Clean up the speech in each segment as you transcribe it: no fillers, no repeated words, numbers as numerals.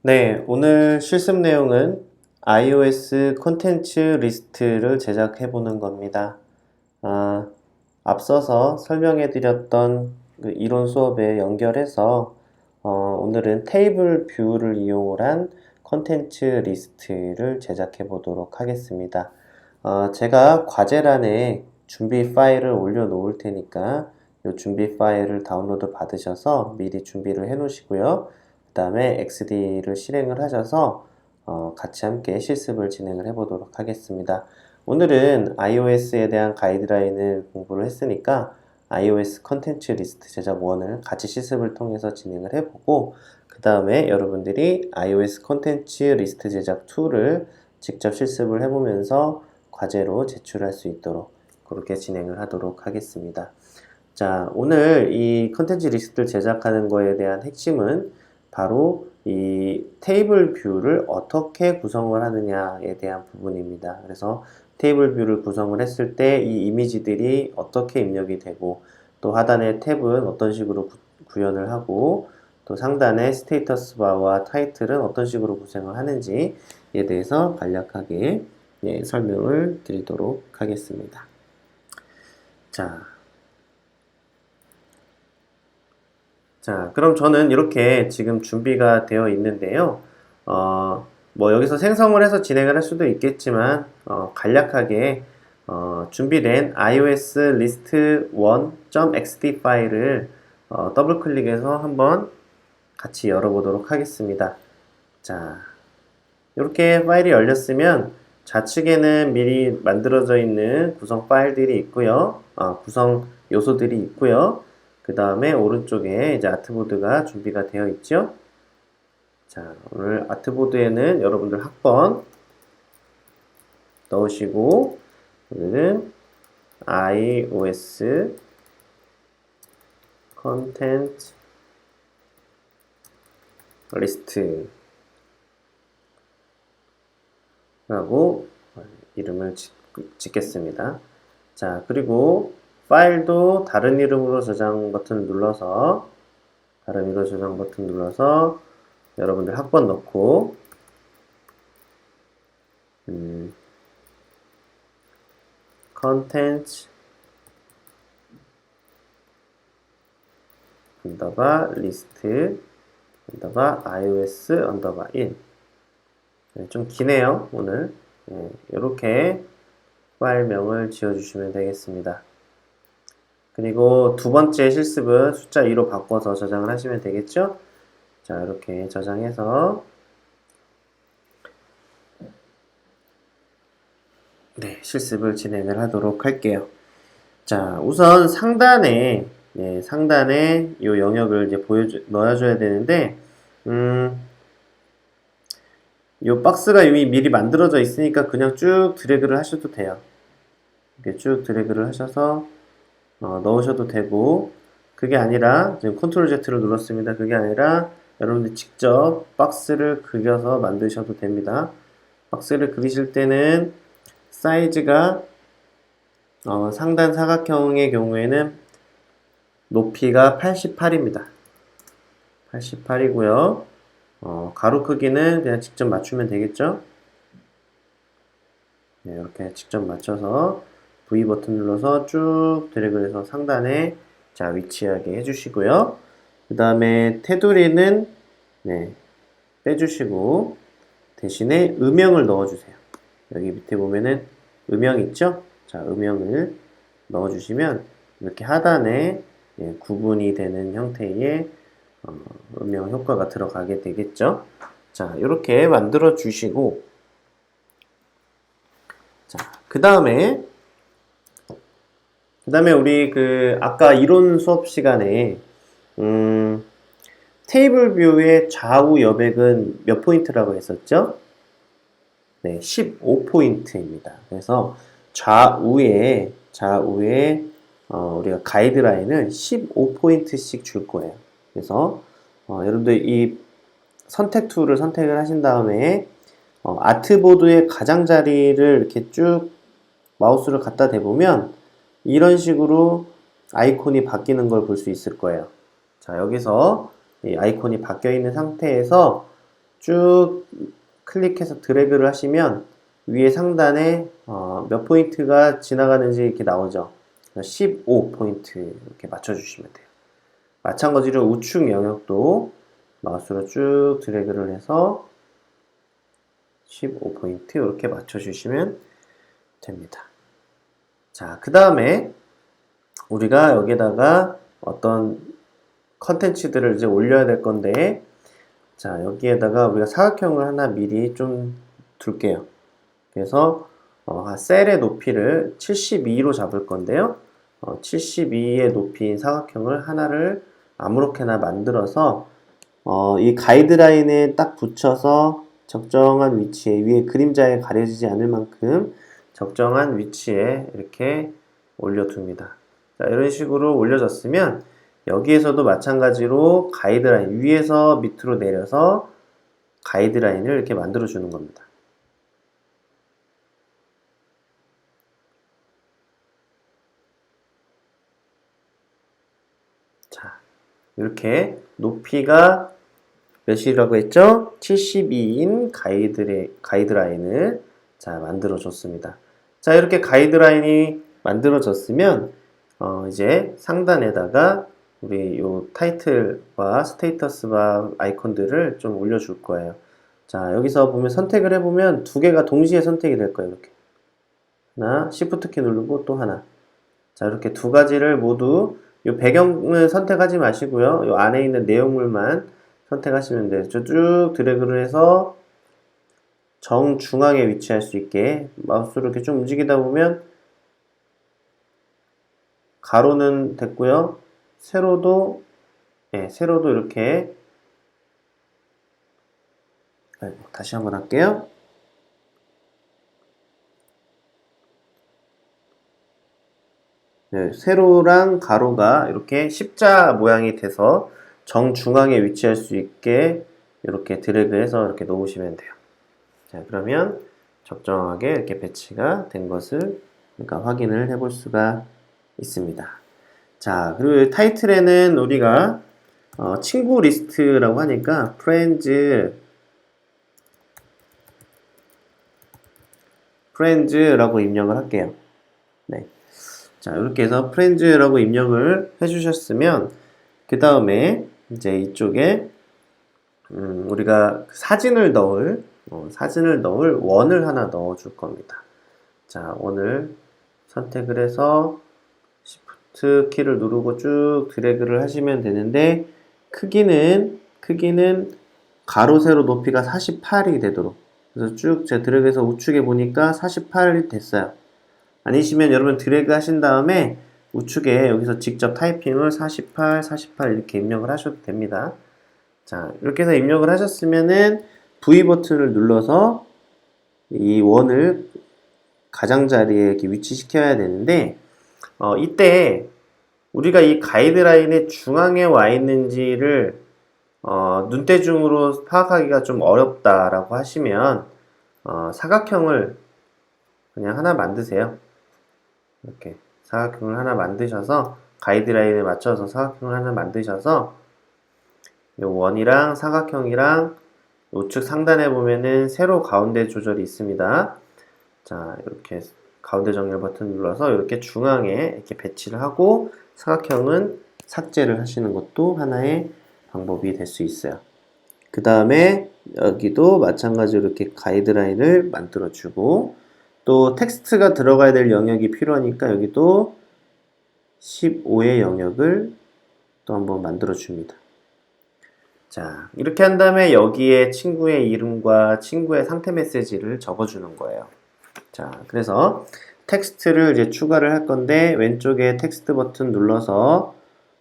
네, 오늘 실습 내용은 iOS 콘텐츠 리스트를 제작해 보는 겁니다. 아, 앞서서 설명해 드렸던 그 이론 수업에 연결해서 오늘은 테이블 뷰를 이용을 한 콘텐츠 리스트를 제작해 보도록 하겠습니다. 제가 과제란에 준비 파일을 올려 놓을 테니까 이 준비 파일을 다운로드 받으셔서 미리 준비를 해 놓으시고요. 그 다음에 XD를 실행을 하셔서 같이 함께 실습을 진행을 해 보도록 하겠습니다. 오늘은 iOS에 대한 가이드라인을 공부를 했으니까 iOS 컨텐츠 리스트 제작 1을 같이 실습을 통해서 진행을 해보고 그 다음에 여러분들이 iOS 컨텐츠 리스트 제작 2를 직접 실습을 해보면서 과제로 제출할 수 있도록 그렇게 진행을 하도록 하겠습니다. 자, 오늘 이 컨텐츠 리스트를 제작하는 거에 대한 핵심은 바로 이 테이블 뷰를 어떻게 구성을 하느냐에 대한 부분입니다. 그래서 테이블 뷰를 구성을 했을 때 이 이미지들이 어떻게 입력이 되고 또 하단의 탭은 어떤 식으로 구현을 하고 또 상단의 스테이터스 바와 타이틀은 어떤 식으로 구성을 하는지에 대해서 간략하게 설명을 드리도록 하겠습니다. 자, 그럼 저는 이렇게 지금 준비가 되어 있는데요. 뭐 여기서 생성을 해서 진행을 할 수도 있겠지만 간략하게 준비된 iOS list 1.xd 파일을 더블 클릭해서 한번 같이 열어보도록 하겠습니다. 자, 이렇게 파일이 열렸으면 좌측에는 미리 만들어져 있는 구성 파일들이 있고요. 구성 요소들이 있고요. 그 다음에 오른쪽에 이제 아트보드가 준비가 되어 있죠. 자, 오늘 아트보드에는 여러분들 학번 넣으시고 오늘은 iOS 컨텐츠 리스트 라고 이름을 짓겠습니다. 자, 그리고 파일도 다른 이름으로 저장 버튼 눌러서 여러분들 학번 넣고 컨텐츠 언더바 리스트 언더바 iOS 언더바 1 좀 기네요, 오늘. 이렇게 파일명을 지어주시면 되겠습니다. 그리고 두 번째 실습은 숫자 2로 바꿔서 저장을 하시면 되겠죠? 자, 이렇게 저장해서 실습을 진행을 하도록 할게요. 자, 우선 상단에 이 영역을 이제 넣어줘야 되는데 이 박스가 이미 미리 만들어져 있으니까 그냥 쭉 드래그를 하셔도 돼요. 이렇게 쭉 드래그를 하셔서 넣으셔도 되고 그게 아니라 지금 컨트롤 Z를 눌렀습니다. 그게 아니라 여러분들 직접 박스를 그려서 만드셔도 됩니다. 박스를 그리실 때는 사이즈가 상단 사각형의 경우에는 높이가 88입니다. 88이고요. 가로 크기는 그냥 직접 맞추면 되겠죠? 네, 이렇게 직접 맞춰서 V 버튼 눌러서 쭉 드래그해서 상단에 위치하게 해주시고요. 그 다음에 테두리는 빼주시고 대신에 음영을 넣어주세요. 여기 밑에 보면은 음영 있죠? 자, 음영을 넣어주시면 이렇게 하단에 구분이 되는 형태의 음영 효과가 들어가게 되겠죠? 자, 이렇게 만들어 주시고 자, 그 다음에 우리 아까 이론 수업 시간에 테이블 뷰의 좌우 여백은 몇 포인트라고 했었죠? 네, 15포인트입니다. 그래서 좌우에 우리가 가이드라인을 15포인트씩 줄 거예요. 그래서 여러분들 이 선택 툴을 선택을 하신 다음에 아트보드의 가장자리를 이렇게 쭉 마우스를 갖다 대보면 이런 식으로 아이콘이 바뀌는 걸 볼 수 있을 거예요. 자, 여기서 이 아이콘이 바뀌어 있는 상태에서 쭉 클릭해서 드래그를 하시면 위에 상단에 몇 포인트가 지나가는지 이렇게 나오죠. 15포인트 이렇게 맞춰주시면 돼요. 마찬가지로 우측 영역도 마우스로 쭉 드래그를 해서 15포인트 이렇게 맞춰주시면 됩니다. 자, 그 다음에 우리가 여기다가 어떤 컨텐츠들을 이제 올려야 될 건데, 자, 여기에다가 우리가 사각형을 하나 미리 좀 둘게요. 그래서 셀의 높이를 72로 잡을 건데요. 72의 높이인 사각형을 하나를 아무렇게나 만들어서 이 가이드라인에 딱 붙여서 적정한 위치에, 위에 그림자에 가려지지 않을 만큼 적정한 위치에 이렇게 올려둡니다. 자, 이런 식으로 올려졌으면 여기에서도 마찬가지로 가이드라인, 위에서 밑으로 내려서 가이드라인을 이렇게 만들어 주는 겁니다. 자, 이렇게 높이가 몇이라고 했죠? 72인 가이드라인을 자, 만들어 줬습니다. 자, 이렇게 가이드라인이 만들어졌으면 이제 상단에다가 우리 요 타이틀과 스테이터스바 아이콘들을 좀 올려줄 거예요. 자, 여기서 보면 선택을 해보면 두 개가 동시에 선택이 될 거예요. 이렇게 하나, Shift 키 누르고 또 하나. 자, 이렇게 두 가지를 모두 요 배경을 선택하지 마시고요. 요 안에 있는 내용물만 선택하시면 돼요. 쭉 드래그를 해서 정중앙에 위치할 수 있게 마우스로 이렇게 좀 움직이다 보면 가로는 됐고요. 세로도 세로도 이렇게 다시 한번 할게요. 네, 세로랑 가로가 이렇게 십자 모양이 돼서 정중앙에 위치할 수 있게 이렇게 드래그해서 이렇게 놓으시면 돼요. 자, 그러면 적정하게 이렇게 배치가 된 것을 그러니까 확인을 해볼 수가 있습니다. 자, 그리고 타이틀에는 우리가 친구 리스트라고 하니까 friends라고 입력을 할게요. 네. 자, 이렇게 해서 friends라고 입력을 해주셨으면 그 다음에 이제 이쪽에 우리가 사진을 넣을 원을 하나 넣어줄 겁니다. 자, 원을 선택을 해서 Shift 키를 누르고 쭉 드래그를 하시면 되는데 크기는 가로 세로 높이가 48이 되도록 그래서 쭉 제가 드래그해서 우측에 보니까 48이 됐어요. 아니시면 여러분 드래그 하신 다음에 우측에 여기서 직접 타이핑을 48 이렇게 입력을 하셔도 됩니다. 자, 이렇게 해서 입력을 하셨으면은 V 버튼을 눌러서 이 원을 가장자리에 이렇게 위치시켜야 되는데 이때 우리가 이 가이드라인의 중앙에 와 있는지를 눈대중으로 파악하기가 좀 어렵다라고 하시면 사각형을 그냥 하나 만드세요. 이렇게 사각형을 하나 만드셔서 가이드라인에 맞춰서 사각형을 하나 만드셔서 요 원이랑 사각형이랑 우측 상단에 보면은 세로 가운데 조절이 있습니다. 자, 이렇게 가운데 정렬 버튼 눌러서 이렇게 중앙에 이렇게 배치를 하고 사각형은 삭제를 하시는 것도 하나의 방법이 될 수 있어요. 그 다음에 여기도 마찬가지로 이렇게 가이드라인을 만들어 주고 또 텍스트가 들어가야 될 영역이 필요하니까 여기도 15의 영역을 또 한번 만들어 줍니다. 자, 이렇게 한 다음에 여기에 친구의 이름과 친구의 상태 메시지를 적어주는 거예요. 자, 그래서 텍스트를 이제 추가를 할 건데 왼쪽에 텍스트 버튼 눌러서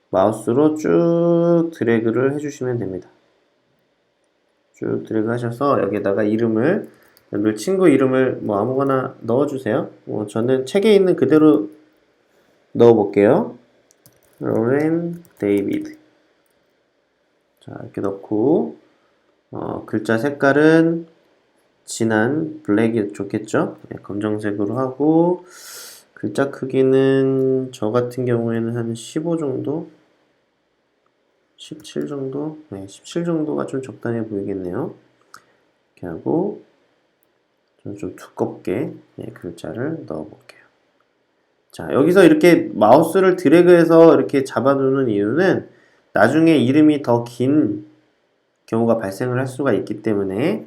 마우스로 쭉 드래그를 해주시면 됩니다. 쭉 드래그 하셔서 여기다가 이름을 여러분 친구 이름을 뭐 아무거나 넣어주세요. 저는 책에 있는 그대로 넣어볼게요. 로렌 데이비드. 자, 이렇게 넣고 글자 색깔은 진한 블랙이 좋겠죠? 네, 검정색으로 하고 글자 크기는 저 같은 경우에는 한 15 정도? 17 정도? 네, 17 정도가 좀 적당해 보이겠네요. 이렇게 하고 좀 두껍게 글자를 넣어 볼게요. 자, 여기서 이렇게 마우스를 드래그해서 이렇게 잡아두는 이유는 나중에 이름이 더 긴 경우가 발생을 할 수가 있기 때문에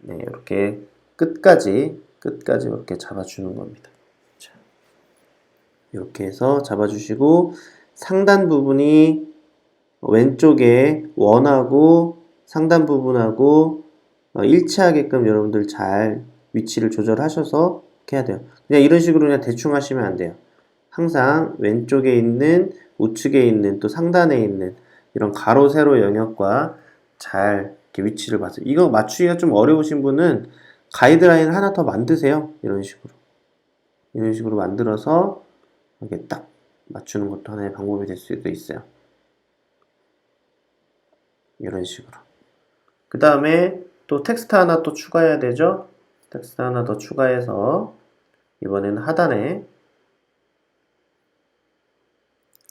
이렇게 끝까지 이렇게 잡아주는 겁니다. 자, 이렇게 해서 잡아주시고 상단 부분이 왼쪽에 원하고 상단 부분하고 일치하게끔 여러분들 잘 위치를 조절하셔서 이렇게 해야 돼요. 그냥 이런 식으로 그냥 대충 하시면 안 돼요. 항상 왼쪽에 있는, 우측에 있는, 또 상단에 있는 이런 가로, 세로 영역과 잘 이렇게 위치를 봐서 이거 맞추기가 좀 어려우신 분은 가이드라인을 하나 더 만드세요. 이런 식으로 만들어서 이렇게 딱 맞추는 것도 하나의 방법이 될 수도 있어요. 이런 식으로. 그 다음에 또 텍스트 하나 또 추가해야 되죠. 텍스트 하나 더 추가해서 이번에는 하단에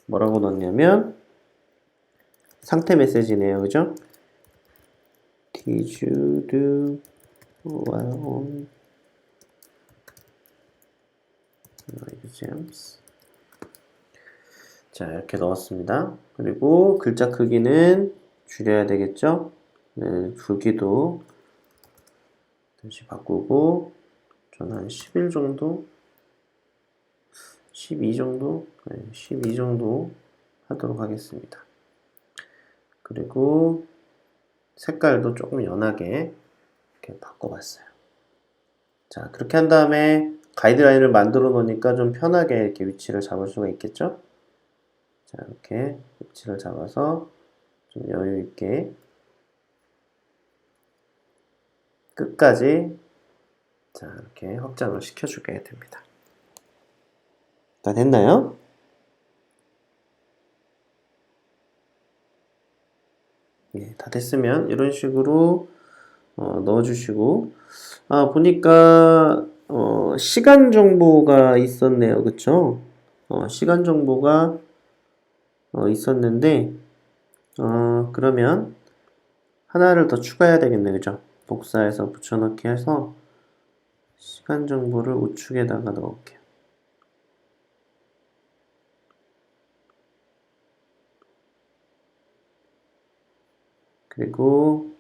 뭐라고 넣냐면 상태 메시지네요. 그죠? Did you do well on exams? 자, 이렇게 넣었습니다. 그리고 글자 크기는 줄여야 되겠죠? 네, 굵기도 다시 바꾸고 저는 한 11 정도 12 정도 12 정도 하도록 하겠습니다. 그리고 색깔도 조금 연하게 이렇게 바꿔봤어요. 자, 그렇게 한 다음에 가이드라인을 만들어 놓으니까 좀 편하게 이렇게 위치를 잡을 수가 있겠죠? 자, 이렇게 위치를 잡아서 좀 여유 있게 끝까지 자, 이렇게 확장을 시켜주게 됩니다. 다 됐나요? 예, 다 됐으면 이런 식으로 넣어주시고 보니까 시간 정보가 있었네요. 그쵸? 시간 정보가 있었는데 그러면 하나를 더 추가해야 되겠네. 그죠? 복사해서 붙여넣기 해서 시간 정보를 우측에다가 넣을게요. 그리고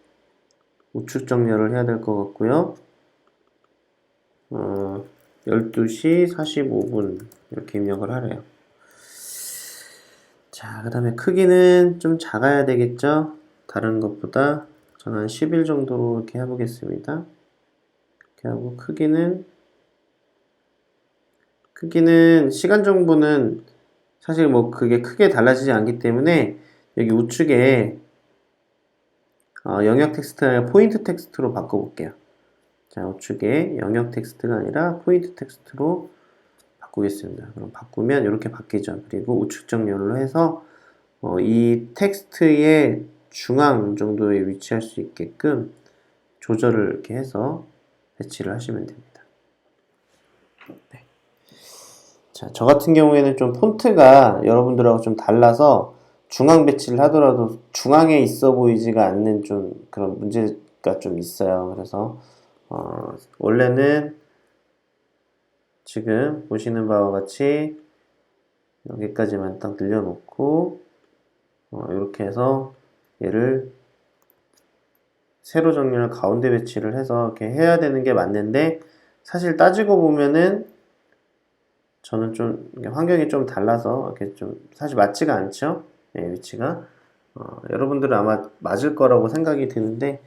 우측 정렬을 해야 될 것 같고요. 12시 45분 이렇게 입력을 하래요. 자, 그 다음에 크기는 좀 작아야 되겠죠? 다른 것보다 저는 한 11 정도로 이렇게 해보겠습니다. 이렇게 하고 크기는 시간 정보는 사실 뭐 그게 크게 달라지지 않기 때문에 여기 우측에 영역 텍스트가 아니라 포인트 텍스트로 바꿔볼게요. 자, 우측에 영역 텍스트가 아니라 포인트 텍스트로 바꾸겠습니다. 그럼 바꾸면 이렇게 바뀌죠. 그리고 우측 정렬로 해서 이 텍스트의 중앙 정도에 위치할 수 있게끔 조절을 이렇게 해서 배치를 하시면 됩니다. 네. 자, 저 같은 경우에는 좀 폰트가 여러분들하고 좀 달라서 중앙 배치를 하더라도 중앙에 있어 보이지가 않는 좀 그런 문제가 좀 있어요. 그래서 원래는 지금 보시는 바와 같이 여기까지만 딱 늘려놓고 이렇게 해서 얘를 세로 정렬을 가운데 배치를 해서 이렇게 해야 되는 게 맞는데 사실 따지고 보면은 저는 좀 환경이 좀 달라서 이렇게 좀 사실 맞지가 않죠. 네, 위치가 여러분들은 아마 맞을 거라고 생각이 드는데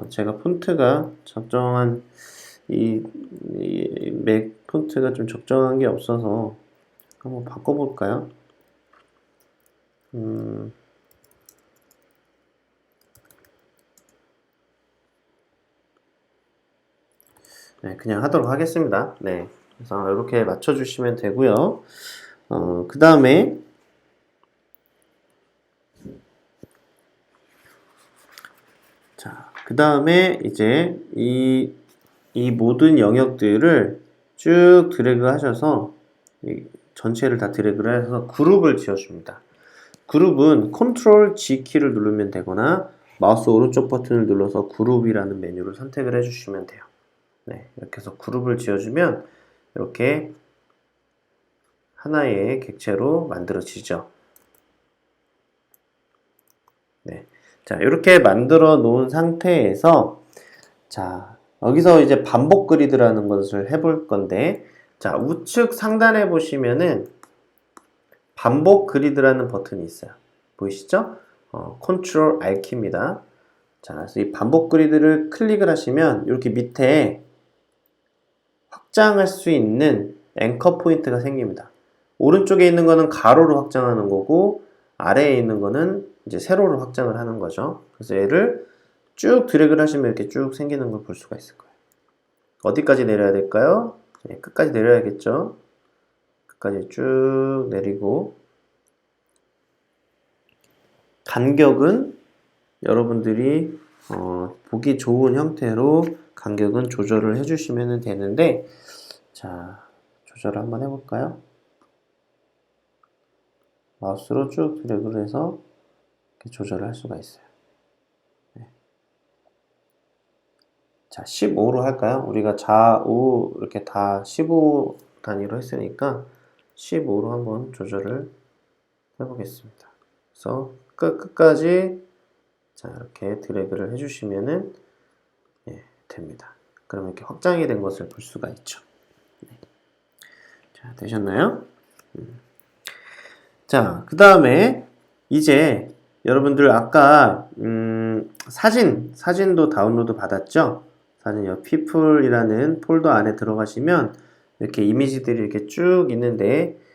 제가 폰트가 적정한 이 맥 폰트가 좀 적정한 게 없어서 한번 바꿔볼까요? 네, 그냥 하도록 하겠습니다. 네, 그래서 이렇게 맞춰주시면 되고요. 그 다음에 자, 그 다음에 이제 이 모든 영역들을 쭉 드래그 하셔서 전체를 다 드래그를 해서 그룹을 지어줍니다. 그룹은 Ctrl G 키를 누르면 되거나 마우스 오른쪽 버튼을 눌러서 그룹이라는 메뉴를 선택을 해주시면 돼요. 네, 이렇게 해서 그룹을 지어주면 이렇게 하나의 객체로 만들어지죠. 네. 자, 이렇게 만들어 놓은 상태에서 자, 여기서 이제 반복 그리드라는 것을 해볼 건데 자, 우측 상단에 보시면은 반복 그리드라는 버튼이 있어요. 보이시죠? 컨트롤 R 키입니다. 자, 그래서 이 반복 그리드를 클릭을 하시면 이렇게 밑에 확장할 수 있는 앵커 포인트가 생깁니다. 오른쪽에 있는 거는 가로로 확장하는 거고 아래에 있는 거는 이제 세로로 확장을 하는 거죠. 그래서 얘를 쭉 드래그를 하시면 이렇게 쭉 생기는 걸 볼 수가 있을 거예요. 어디까지 내려야 될까요? 네, 끝까지 내려야겠죠. 끝까지 쭉 내리고 간격은 여러분들이 보기 좋은 형태로 간격은 조절을 해주시면 되는데 자, 조절을 한번 해볼까요? 마우스로 쭉 드래그를 해서 이렇게 조절을 할 수가 있어요. 네. 자, 15로 할까요? 우리가 좌우 이렇게 다 15 단위로 했으니까 15로 한번 조절을 해보겠습니다. 그래서 끝까지 자, 이렇게 드래그를 해주시면은 됩니다. 그러면 이렇게 확장이 된 것을 볼 수가 있죠. 네. 자, 되셨나요? 자, 그 다음에 이제 여러분들 아까 사진도 다운로드 받았죠? 사진 여 people이라는 폴더 안에 들어가시면 이렇게 이미지들이 이렇게 쭉 있는데